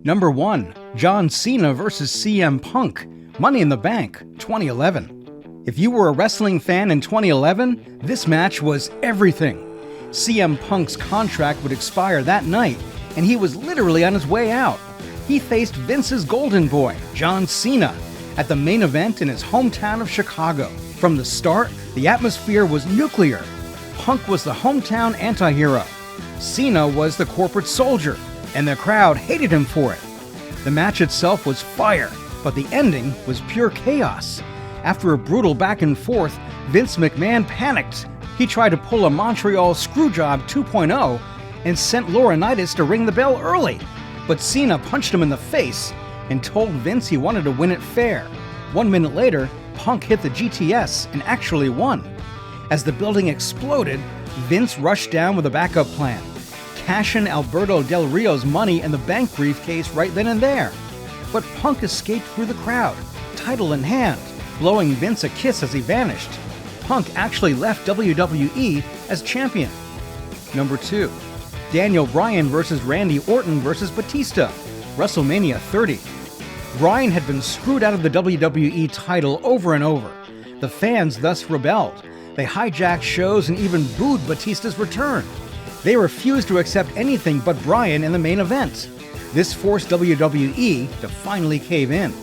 Number 1. John Cena vs. CM Punk, Money in the Bank, 2011. If you were a wrestling fan in 2011, this match was everything. CM Punk's contract would expire that night, and he was literally on his way out. He faced Vince's golden boy, John Cena, at the main event in his hometown of Chicago. From the start, the atmosphere was nuclear. Punk was the hometown anti-hero. Cena was the corporate soldier, and the crowd hated him for it. The match itself was fire, but the ending was pure chaos. After a brutal back and forth, Vince McMahon panicked. He tried to pull a Montreal Screwjob 2.0 and sent Laurinaitis to ring the bell early. But Cena punched him in the face and told Vince he wanted to win it fair. 1 minute later, Punk hit the GTS and actually won. As the building exploded, Vince rushed down with a backup plan. Cash in Alberto Del Rio's Money in the Bank briefcase right then and there. But Punk escaped through the crowd, title in hand, blowing Vince a kiss as he vanished. Punk actually left WWE as champion. Number 2. Daniel Bryan vs. Randy Orton vs. Batista, WrestleMania 30. Bryan had been screwed out of the WWE title over and over. The fans thus rebelled. They hijacked shows and even booed Batista's return. They refused to accept anything but Bryan in the main event. This forced WWE to finally cave in.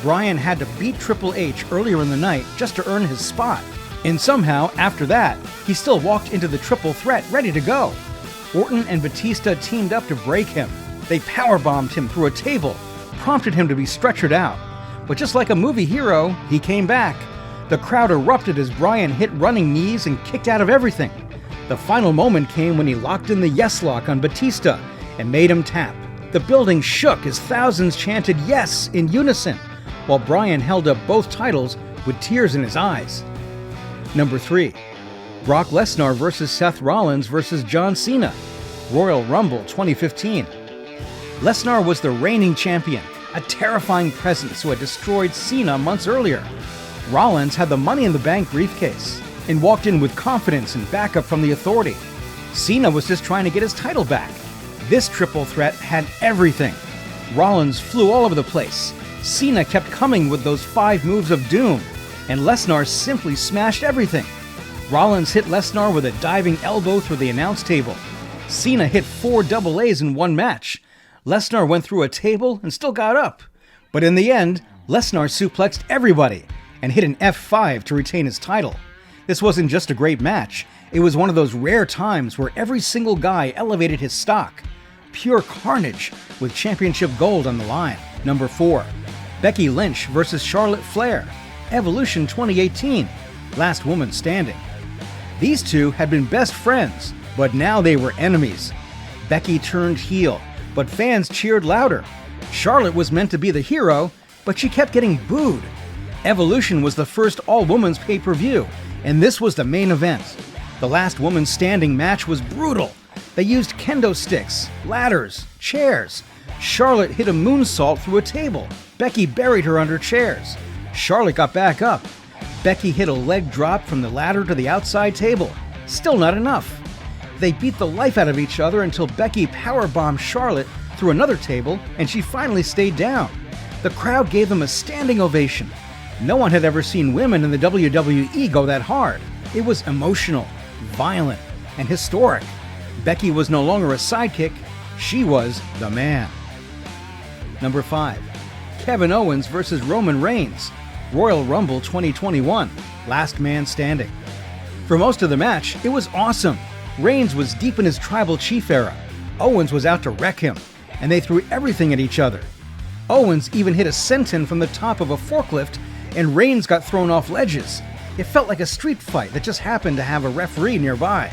Bryan had to beat Triple H earlier in the night just to earn his spot. And somehow, after that, he still walked into the triple threat ready to go. Orton and Batista teamed up to break him. They powerbombed him through a table, prompted him to be stretchered out. But just like a movie hero, he came back. The crowd erupted as Bryan hit running knees and kicked out of everything. The final moment came when he locked in the yes lock on Batista and made him tap. The building shook as thousands chanted yes in unison, while Bryan held up both titles with tears in his eyes. Number 3. Brock Lesnar vs. Seth Rollins vs. John Cena, Royal Rumble 2015. Lesnar was the reigning champion, a terrifying presence who had destroyed Cena months earlier. Rollins had the Money in the Bank briefcase and walked in with confidence and backup from the Authority. Cena was just trying to get his title back. This triple threat had everything. Rollins flew all over the place. Cena kept coming with those 5 moves of doom, and Lesnar simply smashed everything. Rollins hit Lesnar with a diving elbow through the announce table. Cena hit 4 double A's in one match. Lesnar went through a table and still got up. But in the end, Lesnar suplexed everybody and hit an F5 to retain his title. This wasn't just a great match. It was one of those rare times where every single guy elevated his stock. Pure carnage with championship gold on the line. Number 4. Becky Lynch vs. Charlotte Flair, Evolution 2018, Last Woman Standing. These two had been best friends, but now they were enemies. Becky turned heel, but fans cheered louder. Charlotte was meant to be the hero, but she kept getting booed. Evolution was the first all-women's pay-per-view, and this was the main event. The Last Woman Standing match was brutal. They used kendo sticks, ladders, chairs. Charlotte hit a moonsault through a table. Becky buried her under chairs. Charlotte got back up. Becky hit a leg drop from the ladder to the outside table. Still not enough. They beat the life out of each other until Becky powerbombed Charlotte through another table, and she finally stayed down. The crowd gave them a standing ovation. No one had ever seen women in the WWE go that hard. It was emotional, violent, and historic. Becky was no longer a sidekick. She was the man. Number 5. Kevin Owens vs. Roman Reigns, Royal Rumble 2021, Last Man Standing. For most of the match, it was awesome. Reigns was deep in his tribal chief era. Owens was out to wreck him, and they threw everything at each other. Owens even hit a senton from the top of a forklift, and Reigns got thrown off ledges. It felt like a street fight that just happened to have a referee nearby.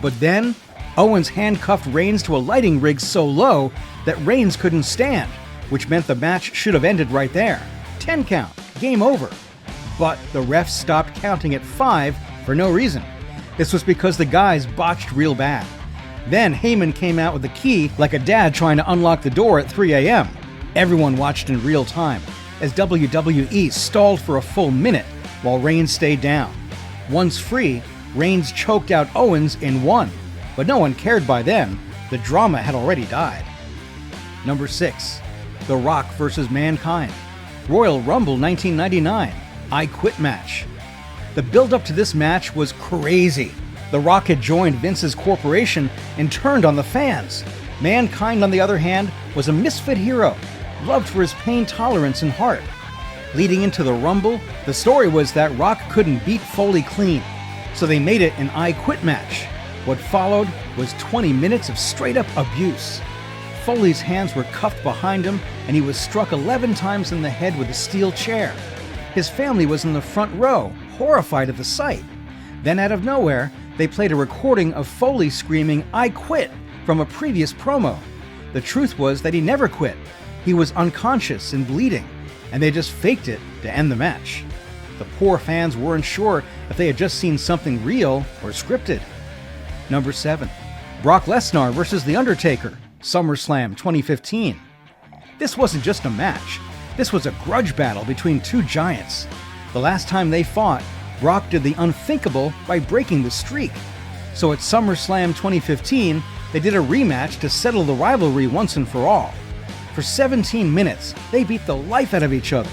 But then, Owens handcuffed Reigns to a lighting rig so low that Reigns couldn't stand, which meant the match should have ended right there. 10 count, game over. But the refs stopped counting at 5 for no reason. This was because the guys botched real bad. Then Heyman came out with the key like a dad trying to unlock the door at 3 a.m. Everyone watched in real time as WWE stalled for a full minute while Reigns stayed down. Once free, Reigns choked out Owens and won. But no one cared by then. The drama had already died. Number 6. The Rock vs. Mankind. Royal Rumble 1999. I Quit match. The build-up to this match was crazy. The Rock had joined Vince's corporation and turned on the fans. Mankind, on the other hand, was a misfit hero, loved for his pain tolerance and heart. Leading into the Rumble, the story was that Rock couldn't beat Foley clean, so they made it an I Quit match. What followed was 20 minutes of straight-up abuse. Foley's hands were cuffed behind him, and he was struck 11 times in the head with a steel chair. His family was in the front row, horrified at the sight. Then out of nowhere, they played a recording of Foley screaming, "I quit," from a previous promo. The truth was that he never quit. He was unconscious and bleeding, and they just faked it to end the match. The poor fans weren't sure if they had just seen something real or scripted. Number 7. Brock Lesnar vs. The Undertaker, SummerSlam 2015. This wasn't just a match. This was a grudge battle between two giants. The last time they fought, Brock did the unthinkable by breaking the streak. So at SummerSlam 2015, they did a rematch to settle the rivalry once and for all. For 17 minutes, they beat the life out of each other.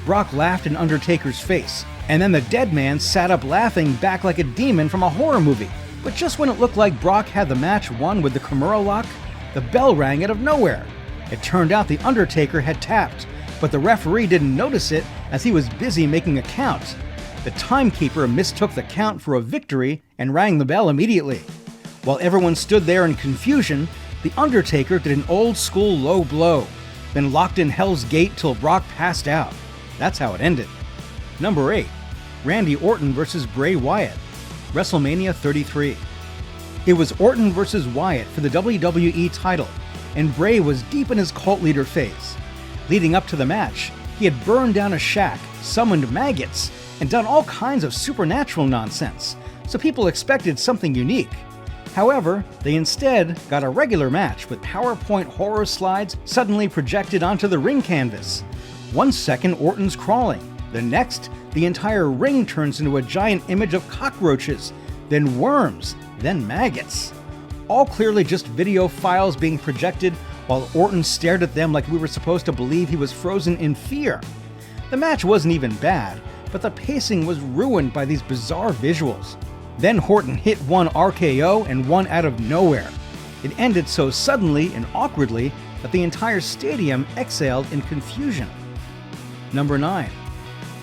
Brock laughed in Undertaker's face, and then the dead man sat up laughing back like a demon from a horror movie. But just when it looked like Brock had the match won with the Kimura lock, the bell rang out of nowhere. It turned out the Undertaker had tapped, but the referee didn't notice it as he was busy making a count. The timekeeper mistook the count for a victory and rang the bell immediately. While everyone stood there in confusion, the Undertaker did an old-school low blow, then locked in Hell's Gate till Brock passed out. That's how it ended. Number 8. Randy Orton vs. Bray Wyatt, WrestleMania 33. It was Orton vs. Wyatt for the WWE title, and Bray was deep in his cult leader phase. Leading up to the match, he had burned down a shack, summoned maggots, and done all kinds of supernatural nonsense, so people expected something unique. However, they instead got a regular match with PowerPoint horror slides suddenly projected onto the ring canvas. 1 second, Orton's crawling. The next, the entire ring turns into a giant image of cockroaches, then worms, then maggots. All clearly just video files being projected while Orton stared at them like we were supposed to believe he was frozen in fear. The match wasn't even bad, but the pacing was ruined by these bizarre visuals. Then Orton hit one RKO and one out of nowhere. It ended so suddenly and awkwardly that the entire stadium exhaled in confusion. Number 9.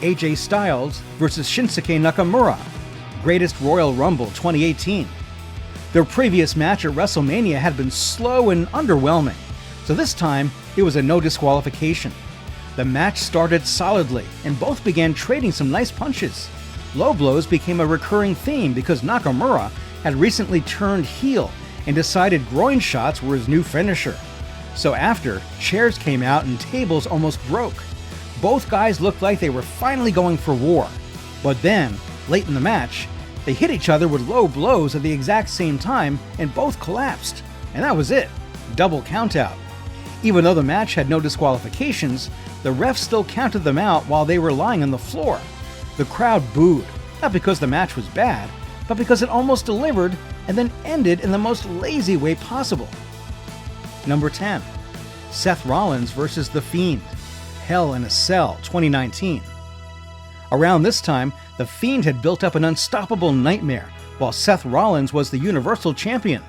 AJ Styles vs. Shinsuke Nakamura, Greatest Royal Rumble 2018. Their previous match at WrestleMania had been slow and underwhelming, so this time it was a no disqualification. The match started solidly, and both began trading some nice punches. Low blows became a recurring theme because Nakamura had recently turned heel and decided groin shots were his new finisher. So after, chairs came out and tables almost broke. Both guys looked like they were finally going for war. But then, late in the match, they hit each other with low blows at the exact same time and both collapsed. And that was it. Double countout. Even though the match had no disqualifications, the refs still counted them out while they were lying on the floor. The crowd booed, not because the match was bad, but because it almost delivered and then ended in the most lazy way possible. Number 10. Seth Rollins vs. The Fiend, Hell in a Cell 2019. Around this time, The Fiend had built up an unstoppable nightmare, while Seth Rollins was the Universal Champion.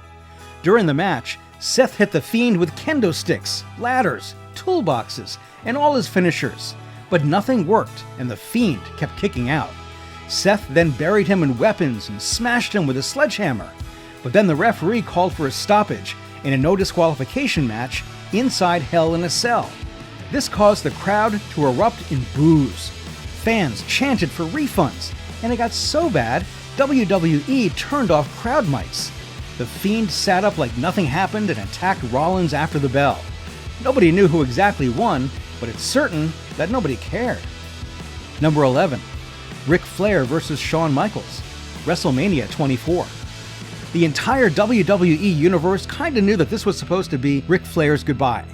During the match, Seth hit The Fiend with kendo sticks, ladders, toolboxes, and all his finishers. But nothing worked, and The Fiend kept kicking out. Seth then buried him in weapons and smashed him with a sledgehammer. But then the referee called for a stoppage in a no disqualification match inside Hell in a Cell. This caused the crowd to erupt in boos. Fans chanted for refunds, and it got so bad, WWE turned off crowd mics. The Fiend sat up like nothing happened and attacked Rollins after the bell. Nobody knew who exactly won, but it's certain that nobody cared. Number 11. Ric Flair vs. Shawn Michaels, WrestleMania 24. The entire WWE universe kinda knew that this was supposed to be Ric Flair's goodbye.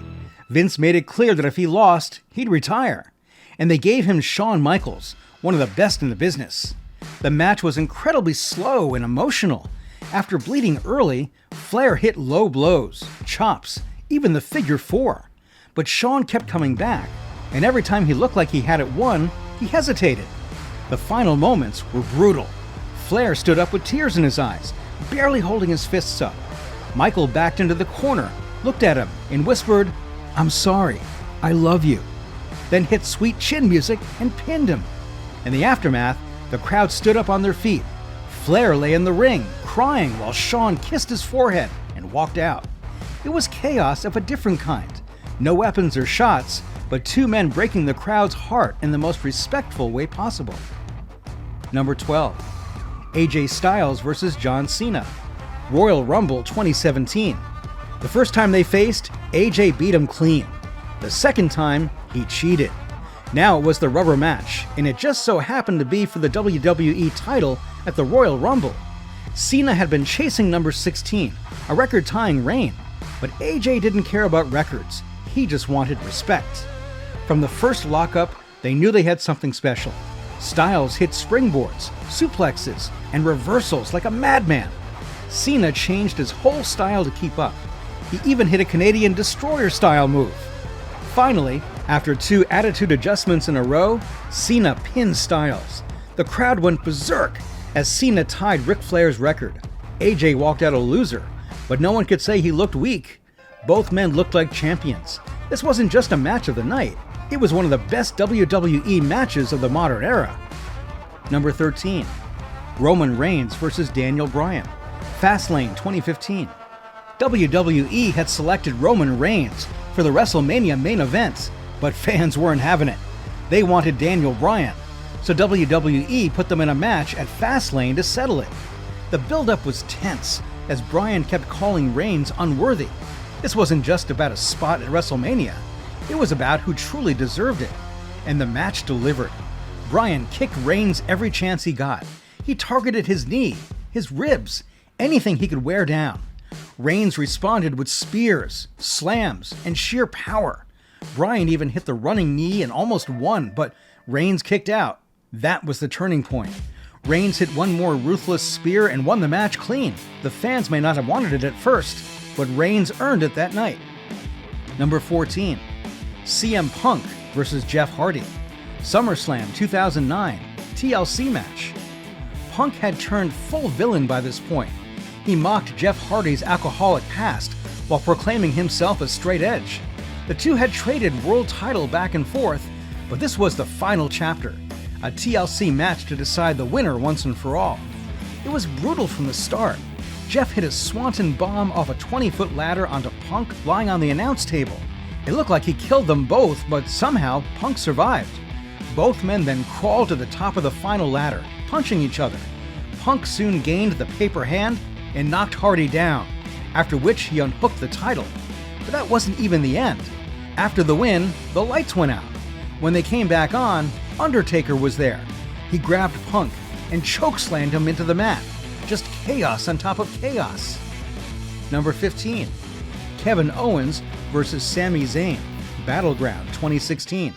Vince made it clear that if he lost, he'd retire. And they gave him Shawn Michaels, one of the best in the business. The match was incredibly slow and emotional. After bleeding early, Flair hit low blows, chops, even the figure 4. But Shawn kept coming back, and every time he looked like he had it won, he hesitated. The final moments were brutal. Flair stood up with tears in his eyes, barely holding his fists up. Michael backed into the corner, looked at him, and whispered, "I'm sorry, I love you," then hit sweet chin music and pinned him. In the aftermath, the crowd stood up on their feet. Flair lay in the ring, crying while Shawn kissed his forehead and walked out. It was chaos of a different kind. No weapons or shots, but two men breaking the crowd's heart in the most respectful way possible. Number 12. AJ Styles versus John Cena. Royal Rumble 2017. The first time they faced, AJ beat him clean. The second time, he cheated. Now it was the rubber match, and it just so happened to be for the WWE title at the Royal Rumble. Cena had been chasing number 16, a record-tying reign, but AJ didn't care about records. He just wanted respect. From the first lockup, they knew they had something special. Styles hit springboards, suplexes, and reversals like a madman. Cena changed his whole style to keep up. He even hit a Canadian Destroyer-style move. Finally, after 2 attitude adjustments in a row, Cena pinned Styles. The crowd went berserk as Cena tied Ric Flair's record. AJ walked out a loser, but no one could say he looked weak. Both men looked like champions. This wasn't just a match of the night. It was one of the best WWE matches of the modern era. Number 13. Roman Reigns versus Daniel Bryan. Fastlane 2015. WWE had selected Roman Reigns for the WrestleMania main event, but fans weren't having it. They wanted Daniel Bryan, so WWE put them in a match at Fastlane to settle it. The build-up was tense, as Bryan kept calling Reigns unworthy. This wasn't just about a spot at WrestleMania. It was about who truly deserved it. And the match delivered. Bryan kicked Reigns every chance he got. He targeted his knee, his ribs, anything he could wear down. Reigns responded with spears, slams, and sheer power. Bryan even hit the running knee and almost won, but Reigns kicked out. That was the turning point. Reigns hit one more ruthless spear and won the match clean. The fans may not have wanted it at first, but Reigns earned it that night. Number 14. CM Punk versus Jeff Hardy. SummerSlam 2009, TLC match. Punk had turned full villain by this point. He mocked Jeff Hardy's alcoholic past while proclaiming himself a straight edge. The two had traded world title back and forth, but this was the final chapter, a TLC match to decide the winner once and for all. It was brutal from the start. Jeff hit a swanton bomb off a 20-foot ladder onto Punk lying on the announce table. It looked like he killed them both, but somehow Punk survived. Both men then crawled to the top of the final ladder, punching each other. Punk soon gained the paper hand and knocked Hardy down, after which he unhooked the title. But that wasn't even the end. After the win, the lights went out. When they came back on, Undertaker was there. He grabbed Punk and chokeslammed him into the mat. Just chaos on top of chaos. Number 15. Kevin Owens versus Sami Zayn. Battleground 2016.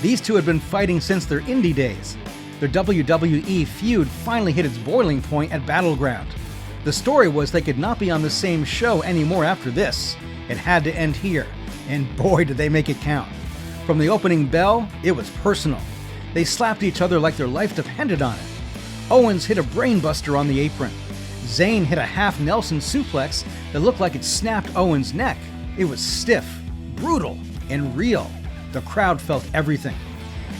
These two had been fighting since their indie days. Their WWE feud finally hit its boiling point at Battleground. The story was they could not be on the same show anymore after this. It had to end here, and boy did they make it count. From the opening bell, it was personal. They slapped each other like their life depended on it. Owens hit a brainbuster on the apron. Zayn hit a half Nelson suplex that looked like it snapped Owens' neck. It was stiff, brutal, and real. The crowd felt everything.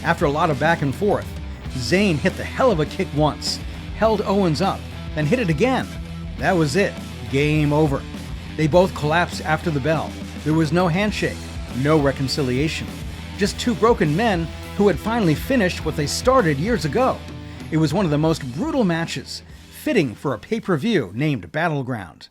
After a lot of back and forth, Zayn hit the hell of a kick once, held Owens up, then hit it again. That was it. Game over. They both collapsed after the bell. There was no handshake, no reconciliation. Just two broken men who had finally finished what they started years ago. It was one of the most brutal matches, fitting for a pay-per-view named Battleground.